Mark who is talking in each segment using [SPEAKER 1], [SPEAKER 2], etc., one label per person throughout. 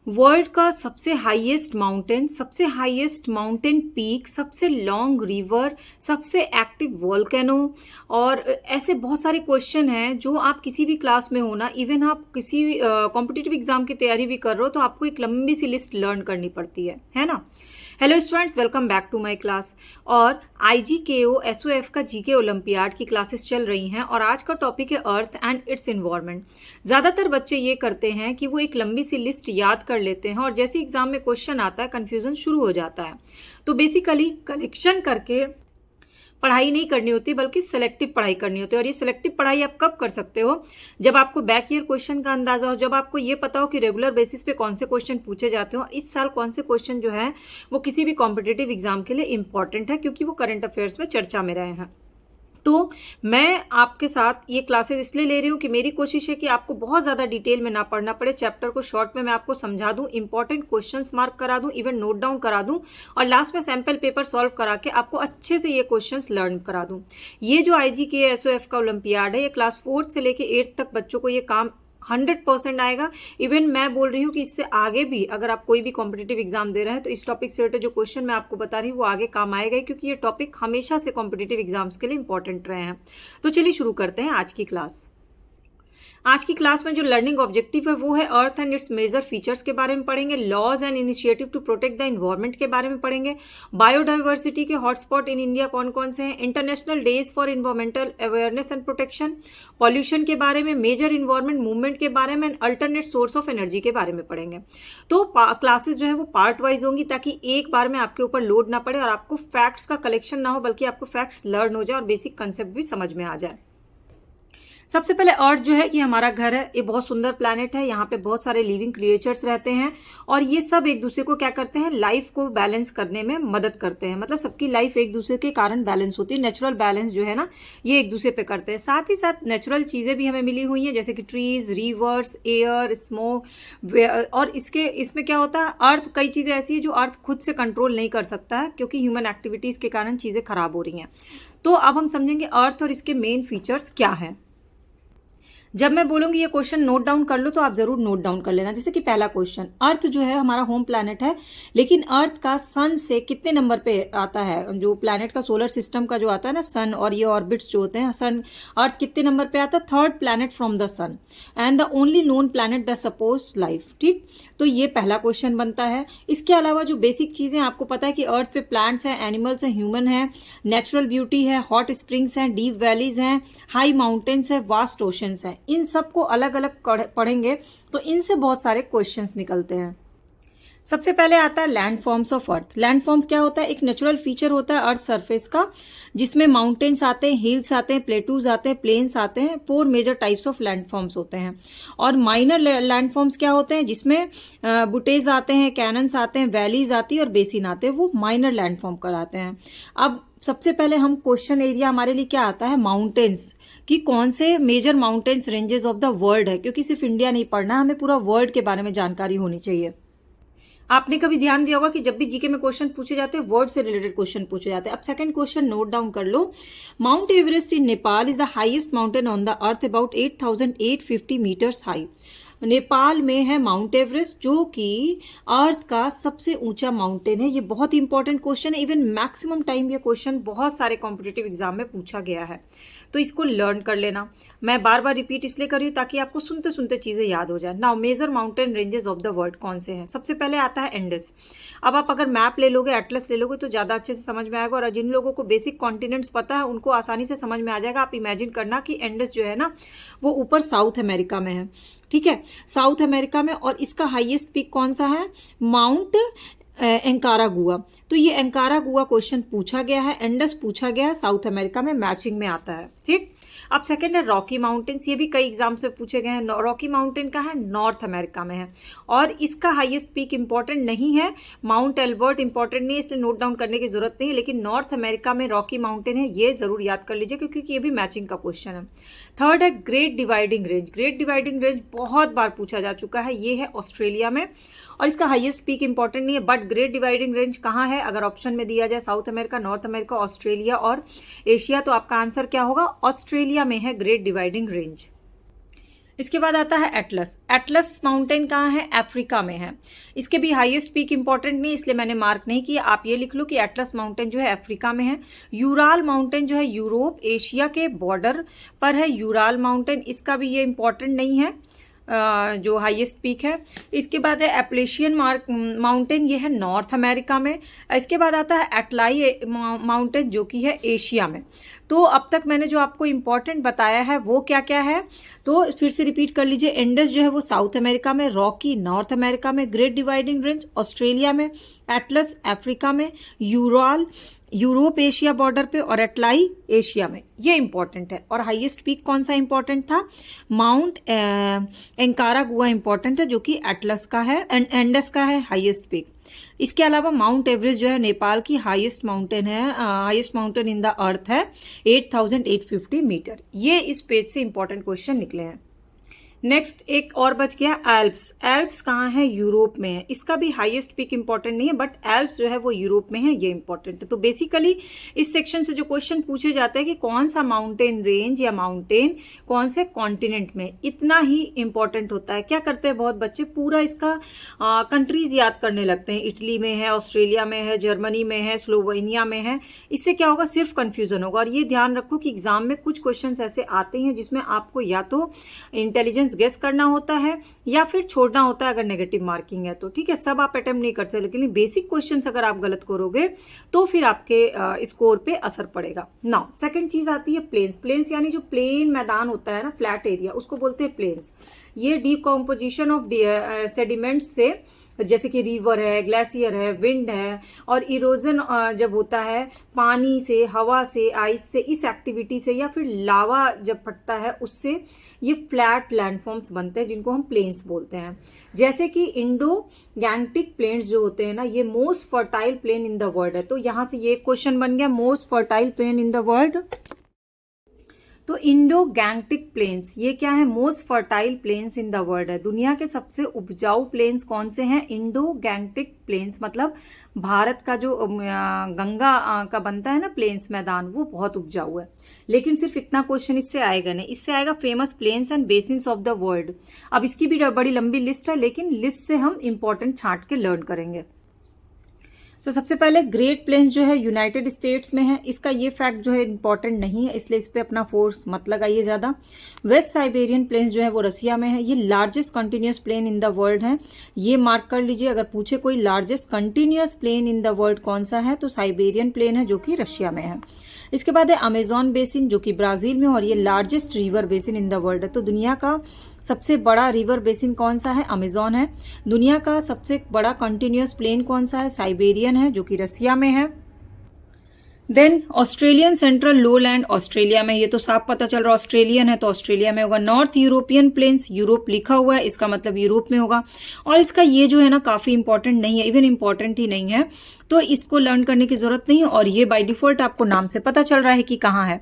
[SPEAKER 1] World का सबसे highest mountain peak, सबसे लॉन्ग रिवर, सबसे एक्टिव वोल्केनो। और ऐसे बहुत सारे क्वेश्चन हैं जो आप किसी भी क्लास में हो ना, इवन आप किसी कॉम्पिटिटिव एग्जाम की तैयारी भी कर रहे हो तो आपको एक लंबी सी लिस्ट लर्न करनी पड़ती है ना। Hello students, welcome back to my class. और IGKO SOF का जीके ओलंपियाड की क्लासेस चल रही हैं और आज का टॉपिक है अर्थ एंड इट्स इन्वायरमेंट। ज़्यादातर बच्चे ये करते हैं कि वो एक लंबी सी लिस्ट याद कर लेते हैं और जैसे एग्जाम में क्वेश्चन आता है कन्फ्यूजन शुरू हो जाता है। तो बेसिकली कलेक्शन करके पढ़ाई नहीं करनी होती बल्कि सेलेक्टिव पढ़ाई करनी होती है। और ये सेलेक्टिव पढ़ाई आप कब कर सकते हो? जब आपको बैक ईयर क्वेश्चन का अंदाजा हो, जब आपको ये पता हो कि रेगुलर बेसिस पे कौन से क्वेश्चन पूछे जाते हो, इस साल कौन से क्वेश्चन जो है वो किसी भी कॉम्पिटेटिव एग्जाम के लिए इंपॉर्टेंट है क्योंकि वो करंट अफेयर्स में चर्चा में रहे हैं। तो मैं आपके साथ ये क्लासेस इसलिए ले रही हूँ कि मेरी कोशिश है कि आपको बहुत ज़्यादा डिटेल में ना पढ़ना पड़े, चैप्टर को शॉर्ट में मैं आपको समझा दूँ, इंपॉर्टेंट क्वेश्चंस मार्क करा दूँ, इवन नोट डाउन करा दूँ और लास्ट में सैम्पल पेपर सॉल्व करा के आपको अच्छे से ये क्वेश्चंस लर्न करा दूँ। ये जो IGKO SOF का ओलंपियाड है, ये क्लास 4 से लेके 8 तक बच्चों को ये काम 100% आएगा। इवन मैं बोल रही हूँ कि इससे आगे भी अगर आप कोई भी कॉम्पिटिटिव एग्जाम दे रहे हैं तो इस टॉपिक से रिलेटेड जो क्वेश्चन मैं आपको बता रही हूँ वो आगे काम आएगा, क्योंकि ये टॉपिक हमेशा से कॉम्पिटिटिव एग्जाम्स के लिए इंपॉर्टेंट रहे हैं। तो चलिए शुरू करते हैं आज की क्लास। आज की क्लास में जो लर्निंग ऑब्जेक्टिव है वो है earth and its major features के बारे में पढ़ेंगे, laws and initiative to protect the environment के बारे में पढ़ेंगे, बायोडाइवर्सिटी के हॉटस्पॉट इन इंडिया कौन कौन से हैं, international days for environmental awareness and protection, pollution के बारे में, मेजर इन्वायरमेंट मूवमेंट के बारे में, अल्टरनेट सोर्स ऑफ एनर्जी के बारे में पढ़ेंगे। तो क्लासेस जो है वो पार्ट वाइज होंगी ताकि एक बार में आपके ऊपर लोड ना पड़े और आपको फैक्ट्स का कलेक्शन ना हो बल्कि आपको फैक्ट्स लर्न हो जाए और बेसिक कंसेप्ट भी समझ में आ जाए। सबसे पहले अर्थ जो है कि हमारा घर है, ये बहुत सुंदर प्लैनेट है, यहाँ पे बहुत सारे लिविंग क्रिएचर्स रहते हैं और ये सब एक दूसरे को क्या करते हैं, लाइफ को बैलेंस करने में मदद करते हैं। मतलब सबकी लाइफ एक दूसरे के कारण बैलेंस होती है, नेचुरल बैलेंस जो है ना ये एक दूसरे पे करते हैं। साथ ही साथ नेचुरल चीज़ें भी हमें मिली हुई हैं जैसे कि ट्रीज, रिवर्स, एयर, स्मोक। और इसमें क्या होता है, अर्थ कई चीज़ें ऐसी है जो अर्थ खुद से कंट्रोल नहीं कर सकता है क्योंकि ह्यूमन एक्टिविटीज़ के कारण चीज़ें खराब हो रही हैं। तो अब हम समझेंगे अर्थ और इसके मेन फीचर्स क्या हैं। जब मैं बोलूंगी ये क्वेश्चन नोट डाउन कर लो तो आप जरूर नोट डाउन कर लेना। जैसे कि पहला क्वेश्चन, अर्थ जो है हमारा होम प्लैनेट है, लेकिन अर्थ का सन से कितने नंबर पे आता है? जो प्लैनेट का सोलर सिस्टम का जो आता है ना सन और ये ऑर्बिट्स जो होते हैं, सन अर्थ कितने नंबर पे आता है? Third planet from the sun and the only known planet the suppose life. ठीक, तो ये पहला क्वेश्चन बनता है। इसके अलावा जो बेसिक चीजें आपको पता है कि अर्थ पे प्लांट्स हैं, एनिमल्स हैं, ह्यूमन है, नेचुरल ब्यूटी है, हॉट स्प्रिंग्स हैं, डीप वैलीज हैं, हाई माउंटेन्स है, वास्ट ओशंस हैं। इन सबको अलग अलग पढ़ेंगे तो इनसे बहुत सारे क्वेश्चंस निकलते हैं। सबसे पहले आता है land forms of earth. Land form क्या होता है? एक नेचुरल फीचर होता है अर्थ सरफेस का जिसमें माउंटेन्स आते हैं, हिल्स आते हैं, प्लेटूज आते हैं, प्लेन्स आते हैं। 4 major types of land forms होते हैं। और माइनर लैंड फॉर्म्स क्या होते हैं? जिसमें बुटेज आते हैं, कैनन्स आते हैं, वैलीज आती है और बेसिन आते हैं, वो माइनर लैंड फॉर्म कहलाते हैं। अब सबसे पहले हम क्वेश्चन एरिया हमारे लिए क्या आता है? माउंटेन्स, कि कौन से major mountains ranges of the world है, क्योंकि सिर्फ इंडिया नहीं पढ़ना, हमें पूरा वर्ल्ड के बारे में जानकारी होनी चाहिए। आपने कभी ध्यान दिया होगा कि जब भी जीके में क्वेश्चन पूछे जाते हैं वर्ड से रिलेटेड क्वेश्चन पूछे जाते हैं। अब सेकंड क्वेश्चन नोट डाउन कर लो। Mount Everest in Nepal is the highest mountain on the earth, about 8,850 metres high. Nepal में है माउंट एवरेस्ट जो कि अर्थ का सबसे ऊंचा माउंटेन है। ये बहुत इंपॉर्टेंट क्वेश्चन है, इवन मैक्सिमम टाइम ये क्वेश्चन बहुत सारे कॉम्पिटिटिव एग्जाम में पूछा गया है, तो इसको लर्न कर लेना। मैं बार बार रिपीट इसलिए कर रही हूँ ताकि आपको सुनते सुनते चीजें याद हो जाए। Now major mountain ranges of the world कौन से हैं? सबसे पहले आता है एंडस। अब आप अगर मैप ले लोगे, एटलस ले लोगे तो ज्यादा अच्छे से समझ में आएगा और जिन लोगों को बेसिक कॉन्टिनेंट्स पता है उनको आसानी से समझ में आ जाएगा। आप इमेजिन करना कि एंडस जो है ना वो ऊपर साउथ अमेरिका में है, ठीक है, साउथ अमेरिका में। और इसका हाईएस्ट पीक कौन सा है? माउंट एंकारागुआ। तो ये एंकारागुआ क्वेश्चन पूछा गया है, एंडस पूछा गया है, साउथ अमेरिका में मैचिंग में आता है। ठीक, अब सेकंड है रॉकी माउंटेन्स। ये भी कई एग्जाम से पूछे गए हैं। रॉकी माउंटेन का है, नॉर्थ अमेरिका में है और इसका हाईएस्ट पीक इंपॉर्टेंट नहीं है, माउंट एल्बर्ट इंपॉर्टेंट नहीं है इसलिए नोट डाउन करने की जरूरत नहीं है, लेकिन नॉर्थ अमेरिका में रॉकी माउंटेन है, ये जरूर याद कर लीजिए क्योंकि ये भी मैचिंग का क्वेश्चन है। थर्ड है great dividing range. Great dividing range बहुत बार पूछा जा चुका है, ये है ऑस्ट्रेलिया में और इसका हाईएस्ट पीक इंपॉर्टेंट नहीं है, बट ग्रेट डिवाइडिंग रेंज कहाँ है? अगर ऑप्शन में दिया जाए south America, north America, Australia और एशिया, तो आपका आंसर क्या होगा? ऑस्ट्रेलिया में है ग्रेट डिवाइडिंग रेंज। इसके बाद आता है एटलस। एटलस माउंटेन कहाँ है? अफ्रीका में है। इसके भी हाईएस्ट पीक इंपॉर्टेंट नहीं, इसलिए मैंने मार्क नहीं किया। आप ये लिख लो कि एटलस माउंटेन जो है अफ्रीका में है। यूराल माउंटेन जो है यूरोप एशिया के बॉर्डर पर है। यूराल माउंटेन, इसका भी ये इंपॉर्टेंट नहीं है जो हाईएस्ट पीक है। इसके बाद है एप्लेशियन माउंटेन, ये है नॉर्थ अमेरिका में। इसके बाद आता है एटलाई माउंटेन जो कि है एशिया में। तो अब तक मैंने जो आपको इम्पॉर्टेंट बताया है वो क्या क्या है, तो फिर से रिपीट कर लीजिए। इंडस जो है वो साउथ अमेरिका में, रॉकी नॉर्थ अमेरिका में, ग्रेट डिवाइडिंग रेंज ऑस्ट्रेलिया में, एटलस अफ्रीका में, यूराल यूरोप एशिया बॉर्डर पे, और एटलाई एशिया में। ये इंपॉर्टेंट है। और हाईएस्ट पीक कौन सा इंपॉर्टेंट था? माउंट एंकारागुआ इंपॉर्टेंट है जो कि एटलस का है, एंडस का है हाईएस्ट पीक। इसके अलावा माउंट एवरेस्ट जो है नेपाल की हाईएस्ट माउंटेन है, highest mountain in the earth है, 8,850 मीटर। ये इस पेज से इंपॉर्टेंट क्वेश्चन निकले हैं। नेक्स्ट एक और बच गया एल्प्स। एल्प्स कहाँ है? यूरोप में है। इसका भी हाईएस्ट पीक इंपॉर्टेंट नहीं है, बट एल्प्स जो है वो यूरोप में है, ये इंपॉर्टेंट है। तो बेसिकली इस सेक्शन से जो क्वेश्चन पूछे जाते हैं कि कौन सा माउंटेन रेंज या माउंटेन कौन से कॉन्टिनेंट में, इतना ही इंपॉर्टेंट होता है। क्या करते हैं बहुत बच्चे, पूरा इसका कंट्रीज याद करने लगते हैं। इटली में है, ऑस्ट्रेलिया में है, जर्मनी में है, स्लोवेनिया में है। इससे क्या होगा? सिर्फ कंफ्यूजन होगा। और ये ध्यान रखो कि एग्जाम में कुछ क्वेश्चन ऐसे आते हैं जिसमें आपको या तो इंटेलिजेंस गेस करना होता है या फिर छोड़ना होता है अगर नेगेटिव मार्किंग है तो। ठीक है, सब आप अटेम्प्ट नहीं कर सकते, लेकिन बेसिक क्वेश्चंस अगर आप गलत करोगे तो फिर आपके स्कोर पे असर पड़ेगा। नाउ सेकंड चीज आती है प्लेन्स। प्लेन्स यानी जो प्लेन मैदान होता है ना, फ्लैट एरिया, उसको बोलते हैं प्लेन्स। ये डिकम्पोजिशन ऑफ सेडिमेंट्स से, जैसे कि रिवर है, ग्लेशियर है, विंड है, और इरोजन जब होता है पानी से, हवा से, आइस से, इस एक्टिविटी से, या फिर लावा जब फटता है उससे ये फ्लैट लैंडफॉर्म्स बनते हैं जिनको हम प्लेन्स बोलते हैं। जैसे कि इंडो गैंगटिक प्लेन्स जो होते हैं ना, ये most fertile plain in the world है। तो यहां से ये क्वेश्चन बन गया, most fertile plain in the world. तो इंडो गैंगटिक प्लेन्स ये क्या है? Most fertile planes in the world है। दुनिया के सबसे उपजाऊ प्लेन्स कौन से हैं? इंडो गैंगटिक प्लेन्स, मतलब भारत का जो गंगा का बनता है ना प्लेन्स मैदान, वो बहुत उपजाऊ है। लेकिन सिर्फ इतना क्वेश्चन इससे आएगा नहीं, इससे आएगा famous plains and basins of the world. अब इसकी भी बड़ी लंबी लिस्ट है, लेकिन लिस्ट से हम इंपॉर्टेंट छांट के लर्न करेंगे। तो सबसे पहले ग्रेट प्लेन्स जो है यूनाइटेड स्टेट्स में है। इसका ये फैक्ट जो है इंपॉर्टेंट नहीं है, इसलिए इस पे अपना फोर्स मत लगाइए ज्यादा। वेस्ट साइबेरियन प्लेन्स जो है वो रसिया में है। ये largest continuous plain in the world है, ये मार्क कर लीजिए। अगर पूछे कोई largest continuous plain in the world कौन सा है, तो साइबेरियन प्लेन है जो कि रशिया में है। इसके बाद है अमेजॉन बेसिन जो कि ब्राजील में, और ये largest river basin in the world है। तो दुनिया का सबसे बड़ा रिवर बेसिन कौन सा है? अमेजॉन है। दुनिया का सबसे बड़ा कंटिन्यूअस प्लेन कौन सा है? साइबेरियन है जो कि रसिया में है। Then Australian central lowland Australia में, ये तो साफ पता चल रहा ऑस्ट्रेलियन है तो ऑस्ट्रेलिया में होगा। नॉर्थ यूरोपियन प्लेन्स, यूरोप लिखा हुआ है, इसका मतलब यूरोप में होगा। और इसका ये जो है ना काफी इंपॉर्टेंट नहीं है, इवन इंपॉर्टेंट ही नहीं है, तो इसको लर्न करने की जरूरत नहीं है। और ये बाय डिफॉल्ट आपको नाम से पता चल रहा है कि कहाँ है।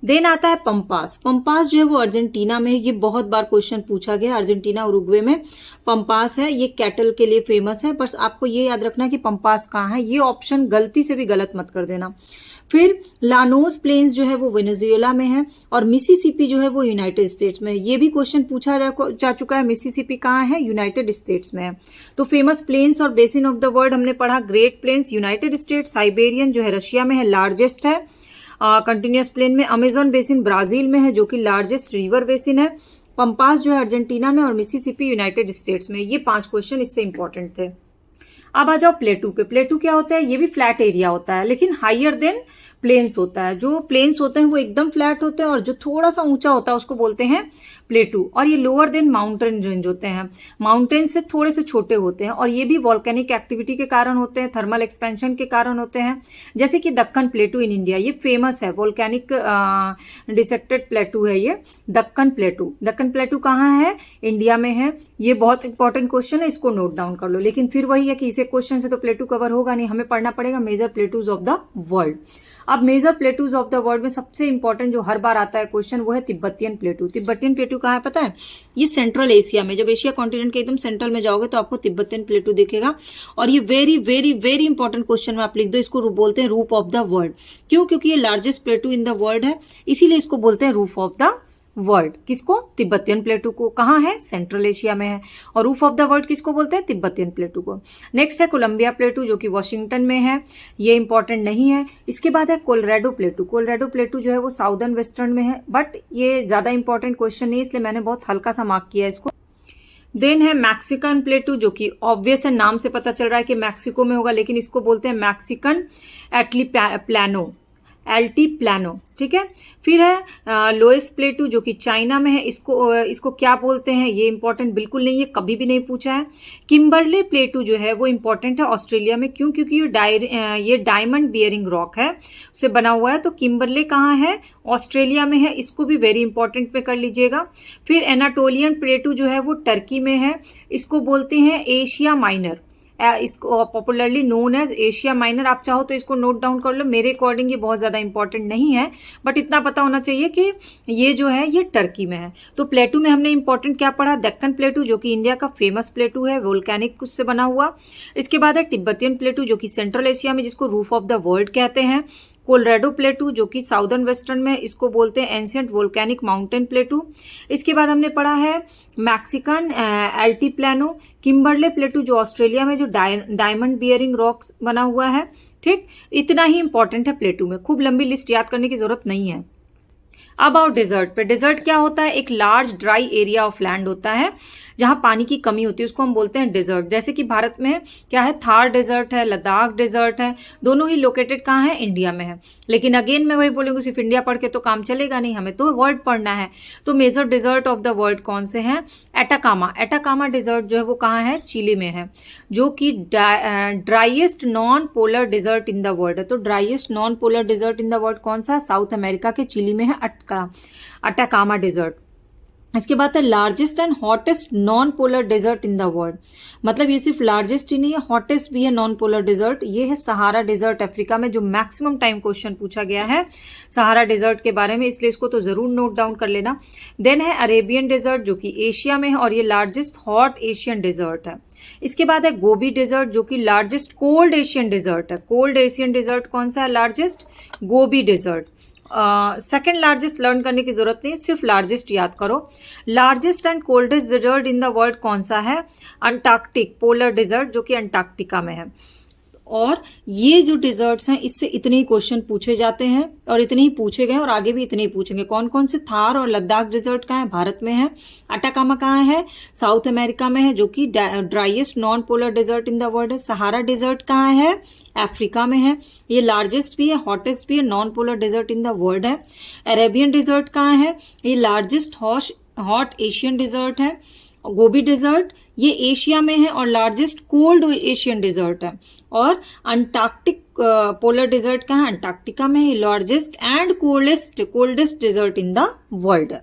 [SPEAKER 1] देन आता है पंपास। पंपास जो है वो अर्जेंटीना में है। ये बहुत बार क्वेश्चन पूछा गया, अर्जेंटीना उरुग्वे में पंपास है। ये कैटल के लिए फेमस है। बस आपको ये याद रखना कि पंपास कहाँ है, ये ऑप्शन गलती से भी गलत मत कर देना। फिर लानोस प्लेन्स जो है वो वेनेजुएला में है, और मिसिसिपी जो है वो यूनाइटेड स्टेट्स में है। ये भी क्वेश्चन पूछा जा चुका है, मिसिसिपी कहाँ है? यूनाइटेड स्टेट्स में है। तो फेमस प्लेन्स और बेसिन ऑफ द वर्ल्ड हमने पढ़ा, Great Plains United States, Siberian जो है रशिया में है, लार्जेस्ट है कंटिन्यूअस प्लेन में। अमेजॉन बेसिन ब्राजील में है जो कि लार्जेस्ट रिवर बेसिन है। पंपास जो है अर्जेंटीना में, और मिसिसिपी यूनाइटेड स्टेट्स में। ये 5 क्वेश्चन इससे इंपॉर्टेंट थे। अब आ जाओ प्लेटू पे। प्लेटू क्या होता है? ये भी फ्लैट एरिया होता है, लेकिन हाइयर देन प्लेन्स होता है। जो प्लेन्स होते हैं वो एकदम फ्लैट होते हैं, और जो थोड़ा सा ऊंचा होता है उसको बोलते हैं प्लेटू। और ये लोअर देन माउंटेन रेंज होते हैं, माउंटेन से थोड़े से छोटे होते हैं, और ये भी वॉल्केनिक एक्टिविटी के कारण होते हैं, थर्मल एक्सपेंशन के कारण होते हैं। जैसे कि दक्कन प्लेटू इन इंडिया, ये फेमस है, वॉल्केनिक डिसेक्टेड प्लेटू है ये दक्कन प्लेटू। दक्कन प्लेटू कहाँ है? इंडिया में है। ये बहुत इंपॉर्टेंट क्वेश्चन है, इसको नोट डाउन कर लो। लेकिन फिर वही है कि इसे क्वेश्चन से तो प्लेटू कवर होगा नहीं, हमें पढ़ना पड़ेगा major plateaus of the world. अब major plateaus of the world में सबसे इंपॉर्टेंट जो हर बार आता है क्वेश्चन, वो है तिब्बतियन प्लेटू। तिब्बतियन प्लेटू कहाँ है पता है? ये सेंट्रल एशिया में। जब एशिया कॉन्टिनेंट के एकदम सेंट्रल में जाओगे तो आपको तिब्बतियन प्लेटू दिखेगा। और ये very very very important question में आप लिख दो, इसको बोलते हैं रूफ ऑफ द वर्ल्ड। क्यों? क्योंकि ये लार्जेस्ट प्लेटू इन द वर्ल्ड है, इसीलिए इसको बोलते हैं रूफ ऑफ द वर्ल्ड, किसको? तिब्बतियन प्लेटू को। कहाँ है? सेंट्रल एशिया में है। और रूफ ऑफ द वर्ल्ड किसको बोलते हैं? तिब्बतियन प्लेटू को। नेक्स्ट है कोलंबिया प्लेटू जो कि वॉशिंगटन में है, ये इंपॉर्टेंट नहीं है। इसके बाद है कोलोराडो प्लेटू। कोलोराडो प्लेटू जो है वो साउदर्न वेस्टर्न में है, बट ये ज्यादा इंपॉर्टेंट क्वेश्चन नहीं, इसलिए मैंने बहुत हल्का सा मार्क किया है इसको। देन है मैक्सिकन प्लेटू जो कि ऑब्वियस है, नाम से पता चल रहा है कि मैक्सिको में होगा, लेकिन इसको बोलते हैं मैक्सिकन एल्टीप्लानो, एल्टीप्लानो, ठीक है। फिर है लोएस प्लेटू जो कि चाइना में है, इसको क्या बोलते हैं? ये इंपॉर्टेंट बिल्कुल नहीं है, कभी भी नहीं पूछा है। किम्बरले प्लेटू जो है वो इंपॉर्टेंट है ऑस्ट्रेलिया में, क्यों? क्योंकि ये डायमंड बियरिंग रॉक है, उससे बना हुआ है। तो किम्बरले कहाँ है? ऑस्ट्रेलिया में है, इसको भी वेरी इंपॉर्टेंट में कर लीजिएगा। फिर एनाटोलियन प्लेटू जो है वो टर्की में है, इसको बोलते हैं एशिया माइनर, इसको popularly known as Asia Minor. आप चाहो तो इसको नोट डाउन कर लो, मेरे अकॉर्डिंग ये बहुत ज्यादा इंपॉर्टेंट नहीं है, बट इतना पता होना चाहिए कि ये जो है ये टर्की में है। तो प्लेटू में हमने इंपॉर्टेंट क्या पढ़ा? दक्कन प्लेटू जो कि इंडिया का फेमस प्लेटू है, वोल्केनिक उससे बना हुआ। इसके बाद है तिब्बतियन प्लेटू जो कि सेंट्रल एशिया में, जिसको रूफ ऑफ द वर्ल्ड कहते हैं। कोलोराडो प्लेटू जो कि साउदर्न वेस्टर्न में, इसको बोलते हैं एंशिएंट वोल्केनिक माउंटेन प्लेटू। इसके बाद हमने पढ़ा है मैक्सिकन एल्टीप्लानो। किम्बरले प्लेटू जो ऑस्ट्रेलिया में, जो डायमंड बियरिंग रॉक बना हुआ है, ठीक। इतना ही इंपॉर्टेंट है प्लेटू में, खूब लंबी लिस्ट याद करने की जरूरत नहीं है। अब आओ डेजर्ट पे। डेजर्ट क्या होता है? एक large dry area of land होता है जहां पानी की कमी होती है, उसको हम बोलते हैं डेजर्ट। जैसे कि भारत में क्या है? थार डेजर्ट है, लद्दाख डेजर्ट है, दोनों ही लोकेटेड कहाँ है? इंडिया में है। लेकिन अगेन मैं वही बोलूंगी, सिर्फ इंडिया पढ़ के तो काम चलेगा नहीं, हमें तो वर्ल्ड पढ़ना है। तो major desert of the world कौन से हैं? एटाकामा। एटाकामा डेजर्ट जो है वो कहाँ है? चिली में है, जो कि driest non polar desert in the world है। तो driest non polar desert in the world कौन सा? साउथ अमेरिका के चिली में है, अटाकामा डेजर्ट। इसके बाद है largest and hottest non polar desert in the world. मतलब ये सिर्फ लार्जेस्ट ही नहीं है, हॉटेस्ट भी है नॉन पोलर डेजर्ट। ये है सहारा डेजर्ट अफ्रीका में, जो मैक्सिमम टाइम क्वेश्चन पूछा गया है सहारा डेजर्ट के बारे में, इसलिए इसको तो जरूर नोट डाउन कर लेना। देन है अरेबियन डेजर्ट जो कि एशिया में है, और ये लार्जेस्ट हॉट एशियन डेजर्ट है। इसके बाद है गोबी डेजर्ट जो कि लार्जेस्ट कोल्ड एशियन डेजर्ट है। कोल्ड एशियन डेजर्ट कौन सा है? Largest Gobi desert. Second largest learn करने की जरूरत नहीं, सिर्फ लार्जेस्ट याद करो। Largest and coldest desert in the world कौन सा है? अंटार्कटिक पोलर डेजर्ट जो कि अंटार्कटिका में है। और ये जो डिजर्ट्स हैं इससे इतने ही क्वेश्चन पूछे जाते हैं, और इतने ही पूछे गए और आगे भी इतने ही पूछेंगे। कौन कौन से? थार और लद्दाख डिजर्ट कहाँ है? भारत में है। अटाकामा कहाँ है? साउथ अमेरिका में है, जो कि driest non polar desert in the world है। सहारा डेजर्ट कहाँ है? अफ्रीका में है। ये लार्जेस्ट भी है, हॉटेस्ट भी है, non polar desert in the world है। अरेबियन डेजर्ट कहाँ है? ये लार्जेस्ट हॉट एशियन डेजर्ट है। गोबी डेजर्ट ये एशिया में है और लार्जेस्ट कोल्ड एशियन डेजर्ट है। और अंटार्कटिक पोलर डेजर्ट कहाँ है? अंटार्कटिका में है, largest and coldest desert in the world.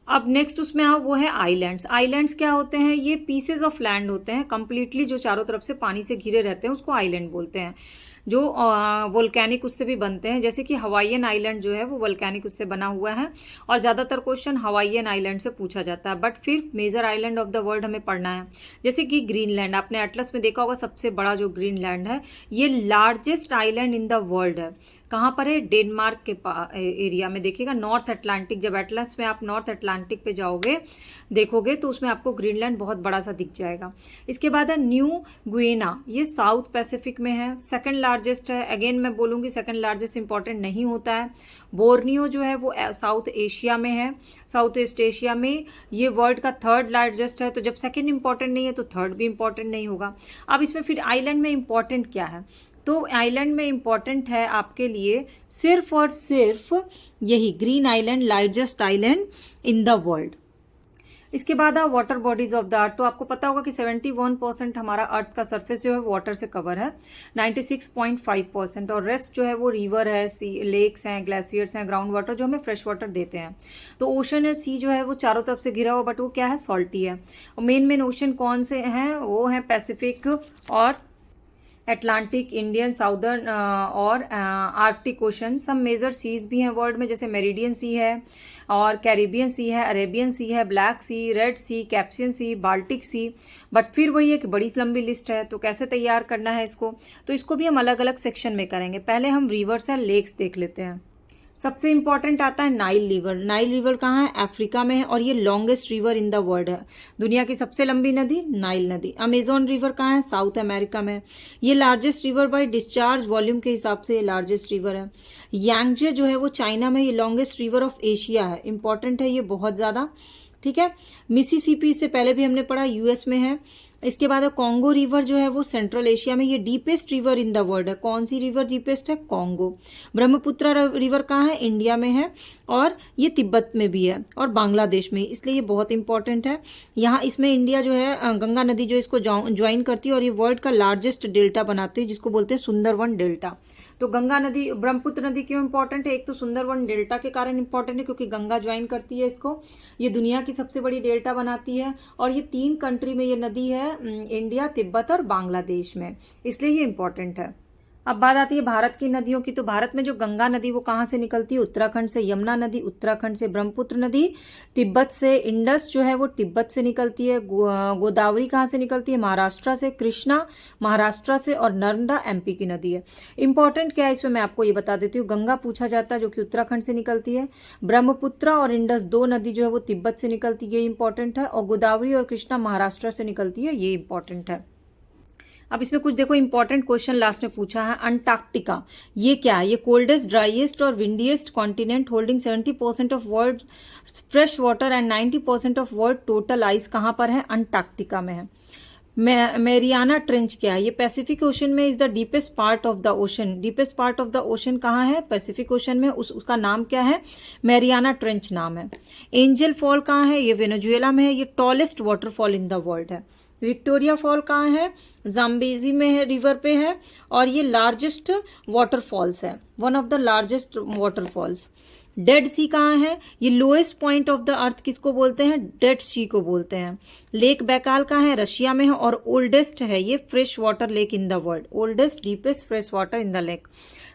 [SPEAKER 1] अब नेक्स्ट उसमें आओ, वो है आइलैंड्स। आइलैंड्स क्या होते हैं? ये पीसेज ऑफ लैंड होते हैं कंप्लीटली, जो चारों तरफ से पानी से घिरे रहते हैं, उसको आइलैंड बोलते हैं। जो वोल्केनिक उससे भी बनते हैं, जैसे कि हवाईयन आइलैंड जो है वो वोल्केनिक उससे बना हुआ है, और ज़्यादातर क्वेश्चन हवाईयन आइलैंड से पूछा जाता है। बट फिर major island of the world हमें पढ़ना है, जैसे कि ग्रीनलैंड। आपने एटलस में देखा होगा, सबसे बड़ा जो ग्रीनलैंड है ये largest island in the world है। कहाँ पर है? डेनमार्क के एरिया में। देखिएगा नॉर्थ अटलांटिक, जब एटलस में आप नॉर्थ अटलांटिक पे जाओगे देखोगे तो उसमें आपको ग्रीनलैंड बहुत बड़ा सा दिख जाएगा। इसके बाद है न्यू गुइना, ये साउथ पैसिफिक में है, सेकंड लार्जेस्ट है। अगेन मैं बोलूँगी सेकंड लार्जेस्ट इंपॉर्टेंट नहीं होता है। बोर्नियो जो है वो साउथ एशिया में है, साउथ ईस्ट एशिया में। ये वर्ल्ड का थर्ड लार्जेस्ट है, तो जब सेकंड इंपॉर्टेंट नहीं है तो थर्ड भी इंपॉर्टेंट नहीं होगा। अब इसमें फिर आइलैंड में इंपॉर्टेंट क्या है? तो आइलैंड में इंपॉर्टेंट है आपके लिए सिर्फ और सिर्फ यही Greenland, largest island in the world. इसके बाद आ water bodies of the earth. तो आपको पता होगा कि 71% हमारा अर्थ का सरफेस जो है वाटर से कवर है, 96.5%, और रेस्ट जो है वो रिवर है, सी, लेक्स हैं, ग्लेशियर्स हैं, ग्राउंड वाटर जो हमें फ्रेश वाटर देते हैं। तो ओशन है, सी जो है वो चारों तरफ से घिरा हुआ, बट वो क्या है? सॉल्टी है। और मेन ओशन कौन से हैं? वो है पैसिफिक और अटलांटिक, इंडियन, साउदर्न और आर्कटिक ओशन। सब मेजर सीज भी हैं वर्ल्ड में, जैसे मेरिडियन सी है और कैरिबियन सी है, अरेबियन सी है, Black Sea, Red Sea, Caspian Sea, Baltic Sea. But फिर वही एक बड़ी लंबी लिस्ट है, तो कैसे तैयार करना है इसको? तो इसको भी हम अलग अलग सेक्शन में करेंगे। पहले हम रिवर्स एंड लेक्स देख लेते हैं। सबसे इंपॉर्टेंट आता है नाइल रिवर। नाइल रिवर कहाँ है? अफ्रीका में है और ये longest river in the world है। दुनिया की सबसे लंबी नदी नाइल नदी। अमेजोन रिवर कहाँ है? साउथ अमेरिका में। ये largest river by discharge volume के हिसाब से लार्जेस्ट रिवर है। यांगजे जो है वो चाइना में, ये लॉन्गेस्ट रिवर ऑफ एशिया है। इंपॉर्टेंट है ये बहुत ज्यादा, ठीक है। मिसिसिपी से पहले भी हमने पढ़ा, यूएस में है। इसके बाद कॉन्गो रिवर जो है वो सेंट्रल एशिया में, ये deepest river in the world है। कौन सी रिवर डीपेस्ट है? कॉन्गो। ब्रह्मपुत्र रिवर कहाँ है? इंडिया में है और ये तिब्बत में भी है और बांग्लादेश में, इसलिए ये बहुत इंपॉर्टेंट है। यहाँ इसमें इंडिया जो है गंगा नदी जो इसको ज्वाइन करती है और ये वर्ल्ड का लार्जेस्ट डेल्टा बनाती है जिसको बोलते हैं सुंदरवन डेल्टा। तो गंगा नदी, ब्रह्मपुत्र नदी क्यों इंपॉर्टेंट है? एक तो सुंदरवन डेल्टा के कारण इंपॉर्टेंट है क्योंकि गंगा ज्वाइन करती है इसको, ये दुनिया की सबसे बड़ी डेल्टा बनाती है और ये 3 कंट्री में ये नदी है, इंडिया, तिब्बत और बांग्लादेश में, इसलिए ये इंपॉर्टेंट है। अब बात आती है भारत की नदियों की। तो भारत में जो गंगा नदी वो कहाँ से निकलती है? उत्तराखंड से। यमुना नदी उत्तराखंड से। ब्रह्मपुत्र नदी तिब्बत से। इंडस जो है वो तिब्बत से निकलती है। गोदावरी कहाँ से निकलती है? महाराष्ट्र से। कृष्णा महाराष्ट्र से और नर्मदा एमपी की नदी है। इंपॉर्टेंट क्या है इसमें मैं आपको ये बता देती हूँ। गंगा पूछा जाता है जो कि उत्तराखंड से निकलती है। ब्रह्मपुत्र और इंडस 2 नदी जो है वो तिब्बत से निकलती है, ये इंपॉर्टेंट है। और गोदावरी और कृष्णा महाराष्ट्र से निकलती है, ये इंपॉर्टेंट है। अब इसमें कुछ देखो इंपॉर्टेंट क्वेश्चन लास्ट में पूछा है। अंटार्कटिका ये क्या है? ये कोल्डेस्ट, ड्राइएस्ट और windiest continent holding 70% of world fresh water and 90% of world total ice कहाँ पर है? अंटार्कटिका में है। मेरियाना ट्रेंच क्या है? ये पैसिफिक ओशन में is the deepest part of the ocean. Deepest part of the ocean कहाँ है? पैसिफिक ओशन में। उसका नाम क्या है? मेरियाना ट्रेंच नाम है। एंजल फॉल कहाँ है? ये वेनेजुएला में है। ये tallest waterfall in the world है। विक्टोरिया फॉल कहाँ है? जाम्बेजी में है, रिवर पे है और ये लार्जेस्ट वाटरफॉल्स है, one of the largest waterfalls. Dead Sea कहाँ है? ये lowest point of the earth किसको बोलते हैं? डेड सी को बोलते हैं। लेक बैकाल कहाँ है? रशिया में है और ओल्डेस्ट है ये fresh water lake in the world. Oldest deepest fresh water in the lake.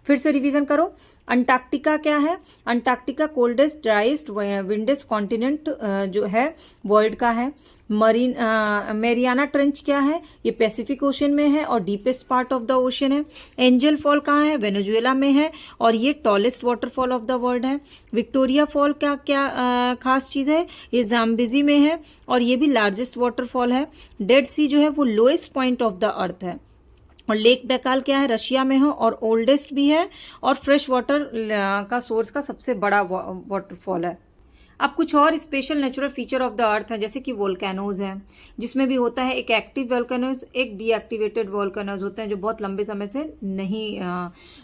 [SPEAKER 1] फिर से रिवीजन करो। अंटार्कटिका क्या है? अंटार्कटिका कोल्डेस्ट, ड्राइएस्ट, विंडेस्ट कॉन्टिनेंट जो है वर्ल्ड का है। मेरियाना ट्रेंच क्या है? ये पैसिफिक ओशन में है और deepest part of the ocean है। एंजल फॉल कहाँ है? वेनेजुएला में है और ये tallest waterfall of the world है। विक्टोरिया फॉल क्या क्या खास चीज है? ये जाम्बिजी में है और ये भी लार्जेस्ट वाटरफॉल है। डेड सी जो है वो लोएस्ट पॉइंट ऑफ द अर्थ है। और लेक बैकाल क्या है? रशिया में है और ओल्डेस्ट भी है और फ्रेश वाटर का सोर्स का सबसे बड़ा वाटरफॉल है। अब कुछ और special natural feature of the अर्थ है, जैसे कि वोल्केनोज हैं, जिसमें भी होता है एक एक्टिव वोल्केनोज, एक डीएक्टिवेटेड वोल्केनोज होते हैं जो बहुत लंबे समय से नहीं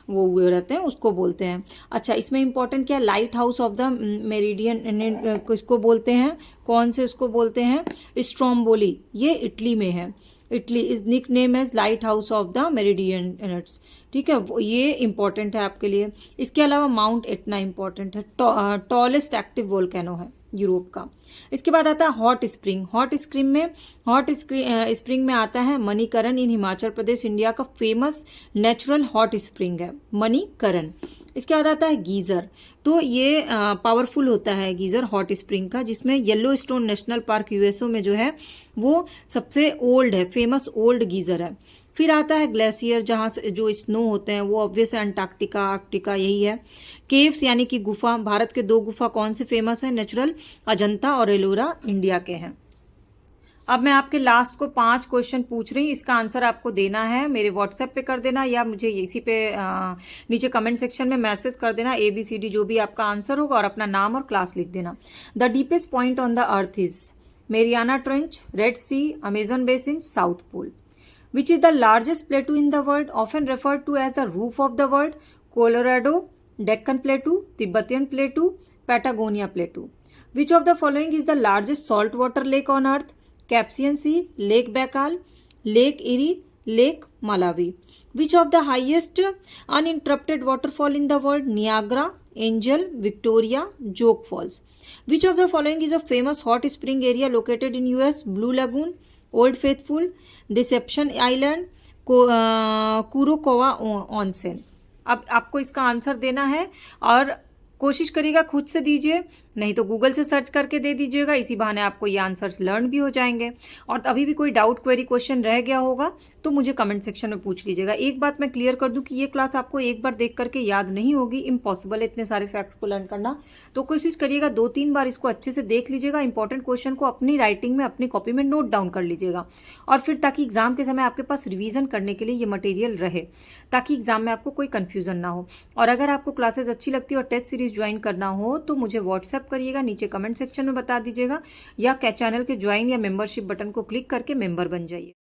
[SPEAKER 1] वो हुए रहते हैं, उसको बोलते हैं। अच्छा, इसमें इंपॉर्टेंट क्या है? Light house of the meridian किसको बोलते हैं? कौन से उसको बोलते हैं? स्ट्रोम्बोली, ये इटली में है। Italy is nickname as lighthouse of the Mediterranean, ठीक है, ये इंपॉर्टेंट है आपके लिए। इसके अलावा माउंट एटना इंपॉर्टेंट है, टॉलेस्ट एक्टिव वोल्केनो है यूरोप का। इसके बाद आता है हॉट स्प्रिंग। हॉट स्प्रिंग में आता है मणिकरण इन हिमाचल प्रदेश, इंडिया का फेमस नेचुरल हॉट स्प्रिंग है मणिकरण। इसके बाद आता है गीजर। तो ये पावरफुल होता है गीजर हॉट स्प्रिंग का, जिसमें yellow stone national park USO में जो है वो सबसे ओल्ड है, फेमस ओल्ड गीजर है। फिर आता है ग्लेशियर, जहाँ से जो स्नो होते हैं वो ऑब्वियस है अंटार्कटिका, आर्कटिका यही है। केव्स यानी कि गुफा, भारत के 2 गुफा कौन से फेमस है नेचुरल? अजंता और एलोरा इंडिया के हैं। अब मैं आपके लास्ट को 5 क्वेश्चन पूछ रही हूँ, इसका आंसर आपको देना है। मेरे व्हाट्सएप पे कर देना या मुझे इसी पे नीचे कमेंट सेक्शन में मैसेज कर देना, ABCD जो भी आपका आंसर होगा, और अपना नाम और क्लास लिख देना। The deepest point on the earth is Mariana Trench, Red Sea, Amazon basin, South Pole. Which is the largest plateau in the world, often referred to as the roof of the world? Colorado, Deccan Plateau, Tibetan Plateau, Patagonia Plateau. Which of the following is the largest saltwater lake on earth? Caspian Sea, Lake Baikal, Lake Erie, Lake Malawi. Which of the highest uninterrupted waterfall in the world? Niagara, Angel, Victoria, Joke Falls. Which of the following is a famous hot spring area located in US? Blue Lagoon, Old Faithful, Deception Island, Kurokawa Onsen. अब आपको इसका answer देना है और कोशिश करिएगा खुद से दीजिए, नहीं तो गूगल से सर्च करके दे दीजिएगा, इसी बहाने आपको ये आंसर्स लर्न भी हो जाएंगे। और अभी भी कोई डाउट क्वेरी क्वेश्चन रह गया होगा तो मुझे कमेंट सेक्शन में पूछ लीजिएगा। एक बात मैं क्लियर कर दूं कि ये क्लास आपको एक बार देख करके याद नहीं होगी, इम्पॉसिबल है इतने सारे फैक्ट को लर्न करना। तो कोशिश करिएगा 2-3 बार इसको अच्छे से देख लीजिएगा, इंपॉर्टेंट क्वेश्चन को अपनी राइटिंग में अपनी कॉपी में नोट डाउन कर लीजिएगा, और फिर ताकि एग्जाम के समय आपके पास रिवीजन करने के लिए ये मटेरियल रहे, ताकि एग्जाम में आपको कोई कंफ्यूजन ना हो। और अगर आपको क्लासेस अच्छी लगती है और टेस्ट सीरीज ज्वाइन करना हो तो मुझे व्हाट्सएप करिएगा, नीचे कमेंट सेक्शन में बता दीजिएगा, या चैनल के ज्वाइन या मेंबरशिप बटन को क्लिक करके मेंबर बन जाइए।